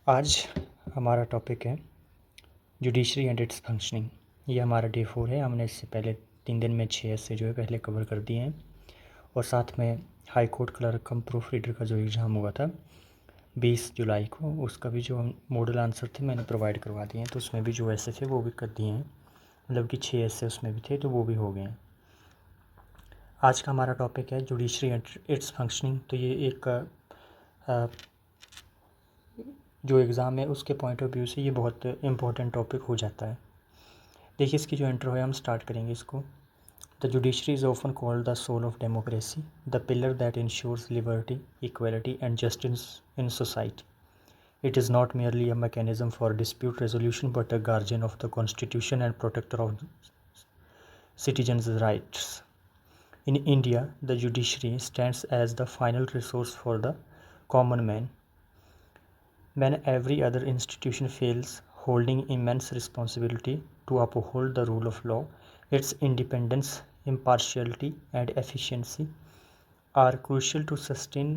आज हमारा टॉपिक है जुडिशरी एंड इट्स फंक्शनिंग। ये हमारा डे 4 है। हमने इससे पहले 3 दिन में 6 ऐसे जो है पहले कवर कर दिए हैं और साथ में हाई कोर्ट क्लर्क कम प्रूफ रीडर का जो एग्ज़ाम हुआ था 20 जुलाई को, उसका भी जो मॉडल आंसर थे मैंने प्रोवाइड करवा दिए हैं। तो उसमें भी जो ऐसे थे वो भी कर दिए हैं, मतलब कि 6 ऐसे उसमें भी थे तो वो भी हो गए हैं। आज का हमारा टॉपिक है जुडिशरी एंड इट्स फंक्शनिंग। तो ये एक जो एग्ज़ाम है उसके पॉइंट ऑफ व्यू से ये बहुत इम्पोर्टेंट टॉपिक हो जाता है। देखिए इसकी जो इंट्रो है हम स्टार्ट करेंगे इसको। The judiciary is often called the soul of democracy, the pillar that ensures liberty, equality and justice in society. It is not merely a mechanism for dispute resolution but a guardian of the constitution and protector of citizens' rights. In India, the judiciary stands as the final resource for the common man. When every other institution fails, holding immense responsibility to uphold the rule of law, its independence, impartiality, and efficiency are crucial to sustain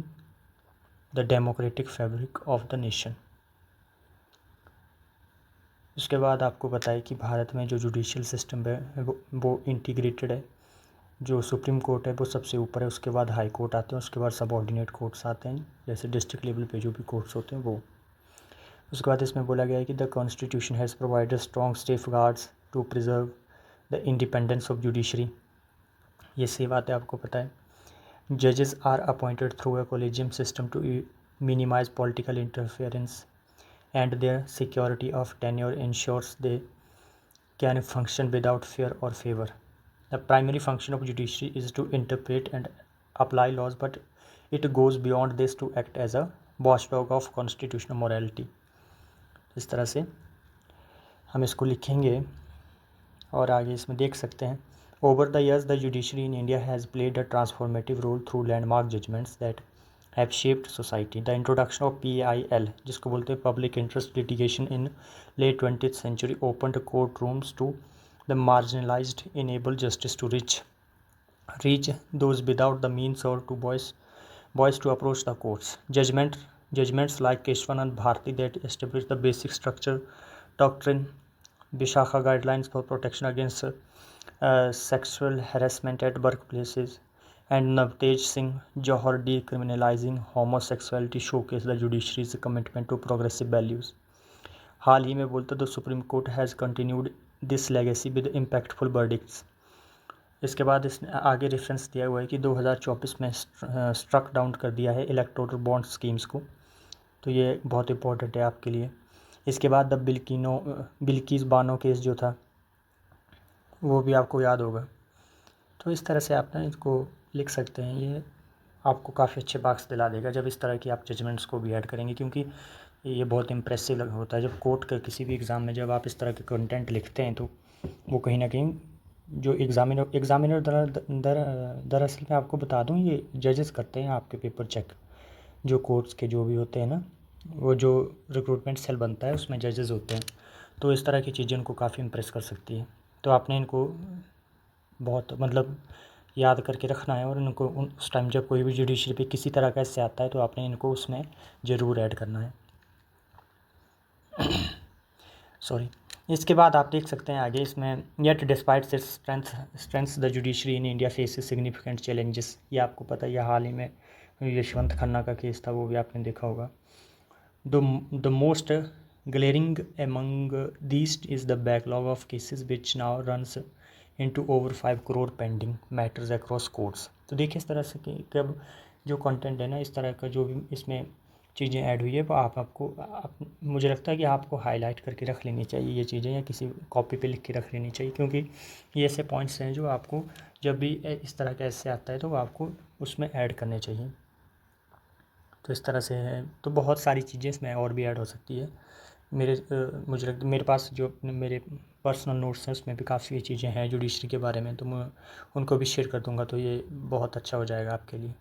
the democratic fabric of the nation. उसके बाद आपको बताएं कि भारत में जो judicial system है वो integrated है। जो सुप्रीम कोर्ट है वो सबसे ऊपर है, उसके बाद हाई कोर्ट आते हैं, उसके बाद सबऑर्डिनेट कोर्ट्स आते हैं, जैसे डिस्ट्रिक्ट लेवल पे जो भी कोर्ट्स होते हैं वो। उसके बाद इसमें बोला गया है कि the constitution has provided strong safeguards to preserve the independence of judiciary. ये सही बात है, आपको पता है। जजेस are appointed through a collegium system to minimise political interference and their security of tenure ensures they can function without fear or favour. The primary function of judiciary is to interpret and apply laws but it goes beyond this to act as a watchdog of constitutional morality. इस तरह से हम इसको लिखेंगे और आगे इसमें देख सकते हैं. Over the years the judiciary in India has played a transformative role through landmark judgments that have shaped society. The introduction of PIL, जिसको बोलते हैं public interest litigation, in late 20th century opened court rooms to the marginalised, enabled justice to reach those without the means or to boys to approach the courts. Judgments like Keshwanand Bharti that established the basic structure doctrine, Vishakha guidelines for protection against sexual harassment at workplaces, and Navtej Singh Johar decriminalizing homosexuality showcase the judiciary's commitment to progressive values. हाल ही में बोलते तो supreme court has continued this legacy with impactful verdicts. इसके बाद इसने आगे reference दिया हुआ है कि 2024 में स्ट्रक डाउन कर दिया है इलेक्टोरल बॉन्ड स्कीम्स को. तो ये बहुत इंपॉर्टेंट है आपके लिए. इसके बाद द बिल्किस बानो केस जो था वो भी आपको याद होगा. तो इस तरह से आप ना इसको लिख सकते हैं. ये आपको काफ़ी अच्छे मार्क्स दिला देगा जब इस तरह की आप जजमेंट्स को भी ऐड करेंगे, क्योंकि ये बहुत इंप्रेसिव होता है. जब कोर्ट के किसी भी एग्ज़ाम में जब आप इस तरह के कंटेंट लिखते हैं तो वो कहीं ना कहीं जो एग्ज़ामिनर दरअसल मैं आपको बता दूं, ये जजेस करते हैं आपके पेपर चेक. जो कोर्ट्स के जो भी होते हैं ना, वो जो रिक्रूटमेंट सेल बनता है उसमें जजेस होते हैं. तो इस तरह की चीज़ें उनको काफ़ी इम्प्रेस कर सकती है. तो आपने इनको बहुत मतलब याद करके रखना है और इनको उस टाइम जब कोई भी जुडिशरी पे किसी तरह का इससे आता है तो आपने इनको उसमें ज़रूर ऐड करना है. सॉरी. इसके बाद आप देख सकते हैं आगे इसमें, yet despite it's strengths the judiciary in India faces significant challenges. ये आपको पता है, ये हाल ही में यशवंत खन्ना का केस था, वो भी आपने देखा होगा. The most glaring among these is the backlog of cases which now runs into over 5 crore pending matters across courts. तो देखिए इस तरह से कि कब जो कंटेंट है ना, इस तरह का जो भी इसमें चीज़ें ऐड हुई है वो मुझे लगता है कि आपको हाईलाइट करके रख लेनी चाहिए ये चीज़ें, या किसी कॉपी पे लिख के रख लेनी चाहिए, क्योंकि ये ऐसे पॉइंट्स हैं जो आपको जब भी इस तरह का ऐसे आता है तो आपको उसमें ऐड करने चाहिए. तो इस तरह से है. तो बहुत सारी चीज़ें इसमें और भी ऐड हो सकती है. मुझे लगता है मेरे पास जो मेरे पर्सनल नोट्स हैं उसमें भी काफ़ी चीज़ें हैं जुडिशरी के बारे में, तो मैं उनको भी शेयर कर दूंगा, तो ये बहुत अच्छा हो जाएगा आपके लिए.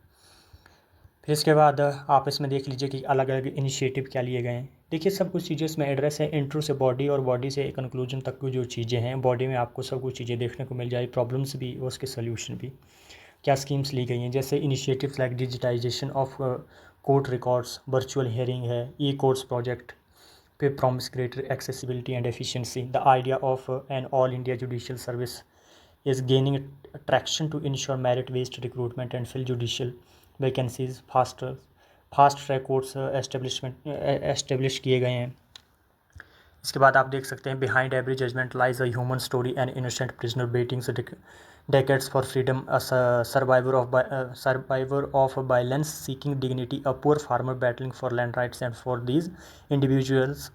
फिर इसके बाद आप इसमें देख लीजिए कि अलग अलग इनिशिएटिव क्या लिए गए हैं. देखिए सब कुछ चीज़ें इसमें एड्रेस है इंट्रो से बॉडी और बॉडी से कंक्लूजन तक की जो चीज़ें हैं. बॉडी में आपको सब कुछ चीज़ें देखने को मिल जाए, प्रॉब्लम्स भी और उसके सोल्यूशन भी. क्या स्कीम्स ली गई हैं, जैसे initiatives like digitisation of court records, virtual hearing है, e courts project, promise greater accessibility and efficiency. The idea of an all India judicial service is gaining traction to ensure merit-based recruitment and fill judicial vacancies faster. Fast track courts establish किए गए हैं। इसके बाद आप देख सकते हैं behind every judgment lies a human story and innocent prisoner waiting decades for freedom, a survivor of violence seeking dignity, a poor farmer battling for land rights, and for these individuals,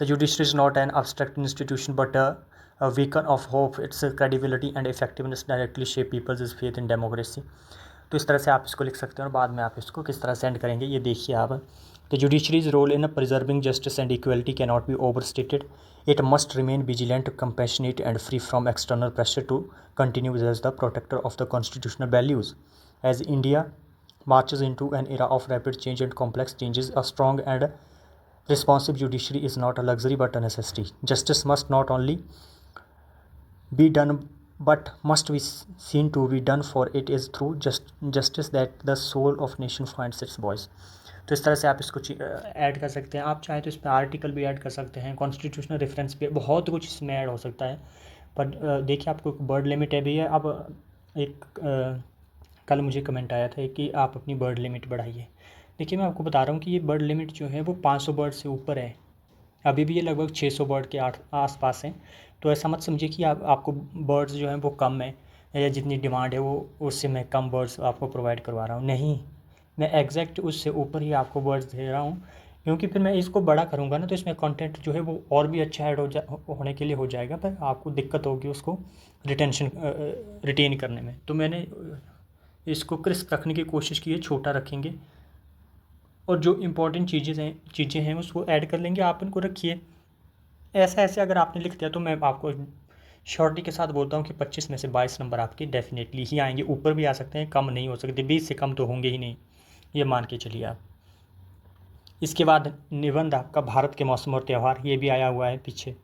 the judiciary is not an abstract institution but a beacon of hope. Its credibility and effectiveness directly shape people's faith in democracy. तो इस तरह से आप इसको लिख सकते हैं और बाद में आप इसको किस तरह सेंड करेंगे ये देखिए आप। The judiciary's role in preserving justice and equality cannot be overstated. It must remain vigilant, compassionate, and free from external pressure to continue as the protector of the constitutional values. As India marches into an era of rapid change and complex changes, a strong and responsive judiciary is not a luxury but a necessity. Justice must not only be done but must be seen to be done, for it is through justice that the soul of nation finds its voice. तो इस तरह से आप इसको add कर सकते हैं। आप चाहे तो इसमें आर्टिकल भी ऐड कर सकते हैं, कॉन्स्टिट्यूशनल रेफरेंस भी, बहुत कुछ इसमें ऐड हो सकता है। पर देखिए आपको एक वर्ड लिमिट है भी है। अब एक कल मुझे कमेंट आया था कि आप अपनी वर्ड लिमिट बढ़ाइए। देखिए मैं आपको बता रहा हूँ कि ये वर्ड लिमिट जो है वो 500 वर्ड से ऊपर है। अभी भी ये लगभग 600 वर्ड के आस पास हैं। तो ऐसा मत समझिए कि आपको वर्ड्स जो हैं वो कम है या जितनी डिमांड है वो उससे मैं कम वर्ड्स आपको प्रोवाइड करवा रहा हूँ। नहीं, मैं एग्जैक्ट उससे ऊपर ही आपको वर्ड्स दे रहा हूँ, क्योंकि फिर मैं इसको बड़ा करूँगा ना तो इसमें कंटेंट जो है वो और भी अच्छा ऐड होने के लिए हो जाएगा, पर आपको दिक्कत होगी उसको रिटेन करने में। तो मैंने इसको क्रिस्प रखने की कोशिश की है, छोटा रखेंगे और जो इम्पोर्टेंट चीज़ें हैं उसको ऐड कर लेंगे। आप इनको रखिए ऐसे अगर आपने लिख दिया तो मैं आपको श्योरिटी के साथ बोलता हूँ कि 25 में से 22 नंबर आपके डेफिनेटली ही आएंगे। ऊपर भी आ सकते हैं, कम नहीं हो सकते, 20 से कम तो होंगे ही नहीं, ये मान के चलिए आप। इसके बाद निबंध आपका भारत के मौसम और त्यौहार, ये भी आया हुआ है पीछे।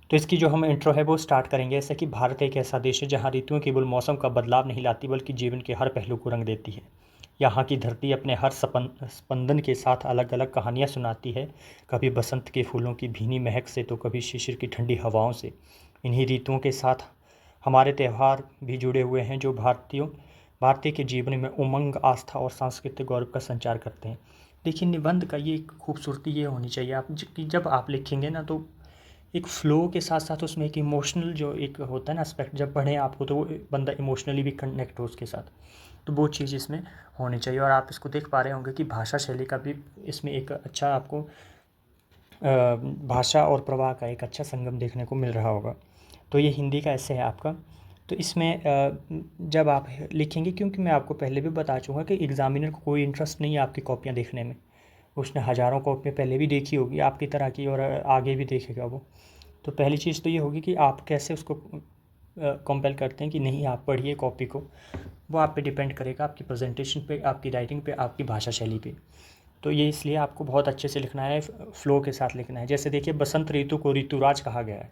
तो इसकी जो हम इंट्रो है वो स्टार्ट करेंगे ऐसे कि भारत एक ऐसा देश है जहाँ ऋतुएं केवल मौसम का बदलाव नहीं लाती बल्कि जीवन के हर पहलू को रंग देती है। यहाँ की धरती अपने हर स्पंदन के साथ अलग अलग कहानियाँ सुनाती है, कभी बसंत के फूलों की भीनी महक से तो कभी शिशिर की ठंडी हवाओं से। इन्हीं ऋतुओं के साथ हमारे त्यौहार भी जुड़े हुए हैं जो भारतीय के जीवन में उमंग, आस्था और सांस्कृतिक गौरव का संचार करते हैं। देखिए निबंध का ये खूबसूरती ये होनी चाहिए आप कि जब आप लिखेंगे ना तो एक फ़्लो के साथ साथ उसमें एक इमोशनल जो एक होता है ना एस्पेक्ट, जब पढ़ें आपको तो वो बंदा इमोशनली भी कनेक्ट हो उसके साथ, तो वो चीज़ इसमें होनी चाहिए। और आप इसको देख पा रहे होंगे कि भाषा शैली का भी इसमें एक अच्छा आपको भाषा और प्रवाह का एक अच्छा संगम देखने को मिल रहा होगा। तो ये हिंदी का ऐसे है आपका। तो इसमें जब आप लिखेंगे, क्योंकि मैं आपको पहले भी बता चुका कि एग्ज़ामिनर को कोई इंटरेस्ट नहीं है आपकी कॉपियाँ देखने में, उसने हज़ारों कॉपियाँ पहले भी देखी होगी आपकी तरह की और आगे भी देखेगा वो। तो पहली चीज़ तो ये होगी कि आप कैसे उसको कंपेल करते हैं कि नहीं आप पढ़िए कॉपी को, वो आप पे डिपेंड करेगा, आपकी प्रेजेंटेशन पे, आपकी राइटिंग पे, आपकी भाषा शैली पे। तो ये इसलिए आपको बहुत अच्छे से लिखना है, फ़्लो के साथ लिखना है। जैसे देखिए बसंत ऋतु को ऋतुराज कहा गया है।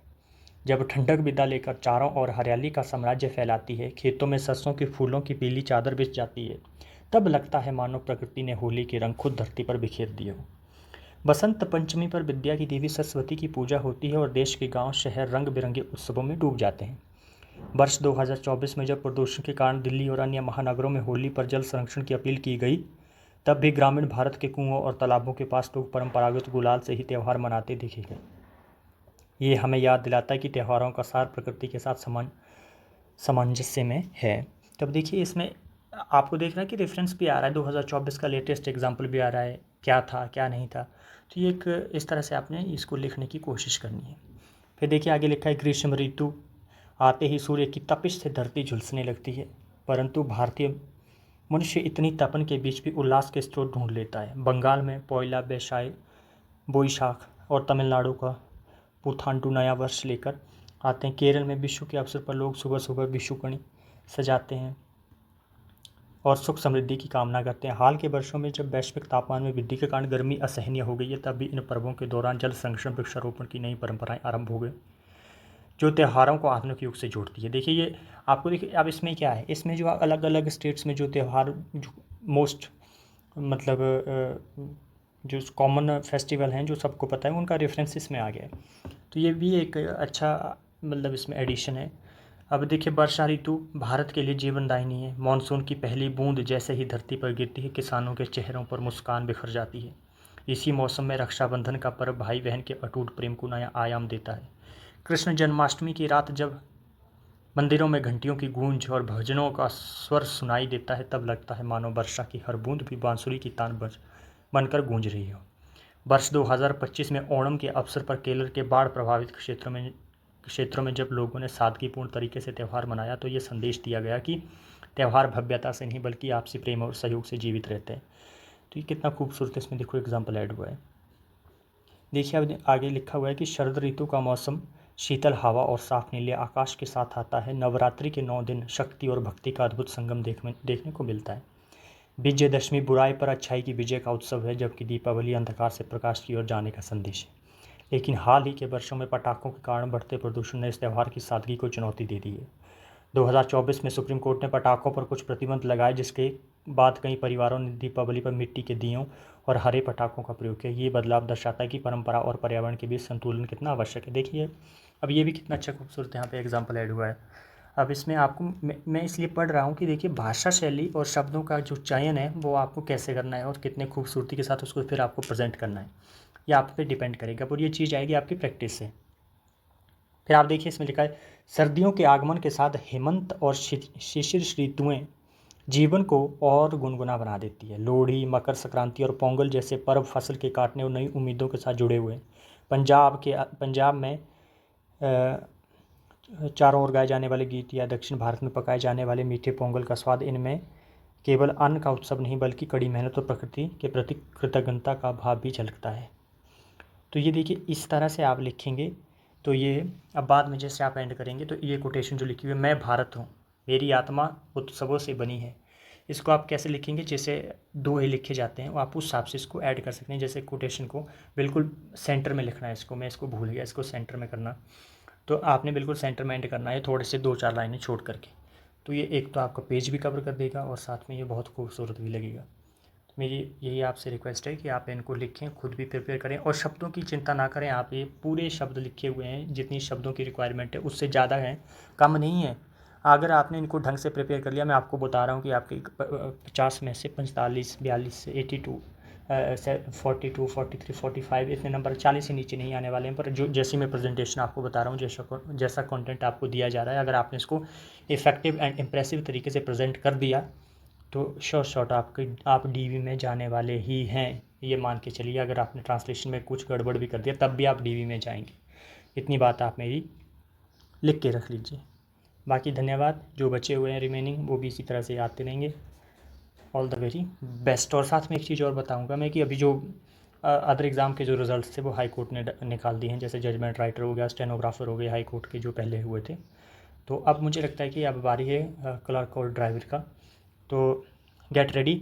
जब ठंडक विदा लेकर चारों ओर हरियाली का साम्राज्य फैलाती है, खेतों में सरसों के फूलों की पीली चादर बिछ जाती है, तब लगता है मानो प्रकृति ने होली के रंग खुद धरती पर बिखेर दिए हो। बसंत पंचमी पर विद्या की देवी सरस्वती की पूजा होती है और देश के गांव शहर रंग बिरंगे उत्सवों में डूब जाते हैं। वर्ष 2024 में जब प्रदूषण के कारण दिल्ली और अन्य महानगरों में होली पर जल संरक्षण की अपील की गई, तब भी ग्रामीण भारत के कुओं और तालाबों के पास लोग परंपरागत गुलाल से ही त्यौहार मनाते देखे गए। ये हमें याद दिलाता है कि त्यौहारों का सार प्रकृति के साथ सामंजस्य में है। तब देखिए इसमें आपको देखना है कि रेफरेंस भी आ रहा है, 2024 का लेटेस्ट एग्जाम्पल भी आ रहा है, क्या था क्या नहीं था। तो ये एक इस तरह से आपने इसको लिखने की कोशिश करनी है। फिर देखिए आगे लिखा है ग्रीष्म ऋतु आते ही सूर्य की तपिश से धरती झुलसने लगती है, परंतु भारतीय मनुष्य इतनी तपन के बीच भी उल्लास के स्रोत ढूंढ लेता है। बंगाल में पोइला बोईशाख और तमिलनाडु का पुथांडु नया वर्ष लेकर आते हैं। केरल में विशु के अवसर पर लोग सुबह सुबह विशुकणी सजाते हैं और सुख समृद्धि की कामना करते हैं। हाल के वर्षों में जब वैश्विक तापमान में वृद्धि के कारण गर्मी असहनीय हो गई है, तब भी इन पर्वों के दौरान जल संरक्षण, वृक्षारोपण की नई परंपराएं आरंभ हो गई जो त्यौहारों को आधुनिक युग से जोड़ती है। देखिए ये आपको देखिए अब इसमें क्या है, इसमें जो अलग अलग स्टेट्स में जो त्यौहार जो मोस्ट मतलब जो कॉमन फेस्टिवल हैं जो सबको पता है उनका रेफरेंस इसमें आ गया है। तो ये भी एक अच्छा मतलब इसमें एडिशन है। अब देखिए, वर्षा ऋतु भारत के लिए जीवनदायिनी है। मानसून की पहली बूंद जैसे ही धरती पर गिरती है, किसानों के चेहरों पर मुस्कान बिखर जाती है। इसी मौसम में रक्षाबंधन का पर्व भाई बहन के अटूट प्रेम को नया आयाम देता है। कृष्ण जन्माष्टमी की रात जब मंदिरों में घंटियों की गूंज और भजनों का स्वर सुनाई देता है, तब लगता है मानो वर्षा की हर बूंद भी बांसुरी की तान बनकर गूंज रही हो। वर्ष 2025 में ओणम के अवसर पर केरल के बाढ़ प्रभावित क्षेत्रों में जब लोगों ने सादगीपूर्ण तरीके से त्यौहार मनाया, तो ये संदेश दिया गया कि त्यौहार भव्यता से नहीं बल्कि आपसी प्रेम और सहयोग से जीवित रहते हैं। तो ये कितना खूबसूरत इसमें देखो एग्जाम्पल ऐड हुआ है। देखिए, अब आगे लिखा हुआ है कि शरद ऋतु का मौसम शीतल हवा और साफ नीले आकाश के साथ आता है। नवरात्रि के 9 दिन शक्ति और भक्ति का अद्भुत संगम देखने को मिलता है। विजयदशमी बुराई पर अच्छाई की विजय का उत्सव है, जबकि दीपावली अंधकार से प्रकाश की ओर जाने का संदेश है। लेकिन हाल ही के वर्षों में पटाखों के कारण बढ़ते प्रदूषण ने इस त्यौहार की सादगी को चुनौती दे दी है। 2024 में सुप्रीम कोर्ट ने पटाखों पर कुछ प्रतिबंध लगाए, जिसके बाद कई परिवारों ने दीपावली पर मिट्टी के दियों और हरे पटाखों का प्रयोग किया। ये बदलाव दर्शाता है कि परंपरा और पर्यावरण के बीच संतुलन कितना आवश्यक है। देखिए, अब ये भी कितना अच्छा खूबसूरत यहाँ पे एग्जाम्पल ऐड हुआ है। अब इसमें आपको मैं इसलिए पढ़ रहा हूँ कि देखिए, भाषा शैली और शब्दों का जो चयन है वो आपको कैसे करना है और कितने खूबसूरती के साथ उसको फिर आपको प्रेजेंट करना है, ये आप पे डिपेंड करेगा। और ये चीज़ आएगी आपकी प्रैक्टिस से। फिर आप देखिए, इसमें लिखा है, सर्दियों के आगमन के साथ हेमंत और शिशिर ऋतुएं जीवन को और गुनगुना बना देती है। लोहड़ी, मकर संक्रांति और पोंगल जैसे पर्व फसल के काटने और नई उम्मीदों के साथ जुड़े हुए हैं। पंजाब में चारों ओर गाए जाने वाले गीत या दक्षिण भारत में पकाए जाने वाले मीठे पोंगल का स्वाद इनमें केवल अन्न का उत्सव नहीं बल्कि कड़ी मेहनत और प्रकृति के प्रति कृतज्ञता का भाव भी झलकता है। तो ये देखिए, इस तरह से आप लिखेंगे तो ये अब बाद में जैसे आप एंड करेंगे तो ये कोटेशन जो लिखी हुई है, मैं भारत हूँ, मेरी आत्मा उत्सवों से बनी है, इसको आप कैसे लिखेंगे, जैसे दोहे लिखे जाते हैं वो आप उस हिसाब से इसको ऐड कर सकते हैं। जैसे कोटेशन को बिल्कुल सेंटर में लिखना है, इसको मैं इसको भूल गया, इसको सेंटर में करना, तो आपने बिल्कुल सेंटर में एंड करना है, थोड़े से 2-4 लाइनें छोड़ करके। तो ये एक तो आपका पेज भी कवर कर देगा और साथ में ये बहुत खूबसूरत भी लगेगा। तो मेरी यही आपसे रिक्वेस्ट है कि आप इनको लिखें, खुद भी प्रिपेयर करें और शब्दों की चिंता ना करें। आप ये पूरे शब्द लिखे हुए हैं, जितनी शब्दों की रिक्वायरमेंट है उससे ज़्यादा है, कम नहीं है। अगर आपने इनको ढंग से प्रिपेयर कर लिया, मैं आपको बता रहा हूँ कि आपके 50 में से 45, 42 से 82, 42, 43, 45 इतने नंबर 40 से नीचे नहीं आने वाले हैं। पर जो जैसी मैं प्रेजेंटेशन आपको बता रहा हूँ, जैसा कंटेंट आपको दिया जा रहा है, अगर आपने इसको इफेक्टिव एंड इम्प्रेसिव तरीके से प्रेजेंट कर दिया तो शॉर्ट आप डीवी में जाने वाले ही हैं, ये मान के चलिए। अगर आपने ट्रांसलेशन में कुछ गड़बड़ भी कर दिया तब भी आप डीवी में जाएंगे। इतनी बात आप मेरी लिख के रख लीजिए। बाकी धन्यवाद, जो बचे हुए हैं रिमेनिंग वो भी इसी तरह से आते रहेंगे। All the very best. और साथ में एक चीज़ और बताऊंगा मैं कि अभी जो अदर एग्ज़ाम के जो रिज़ल्ट्स थे वो हाई कोर्ट ने निकाल दिए हैं, जैसे जजमेंट राइटर हो गया, स्टेनोग्राफर हो गए, हाई कोर्ट के जो पहले हुए थे। तो अब मुझे लगता है कि अब बारी है क्लर्क और ड्राइवर का। तो गेट रेडी।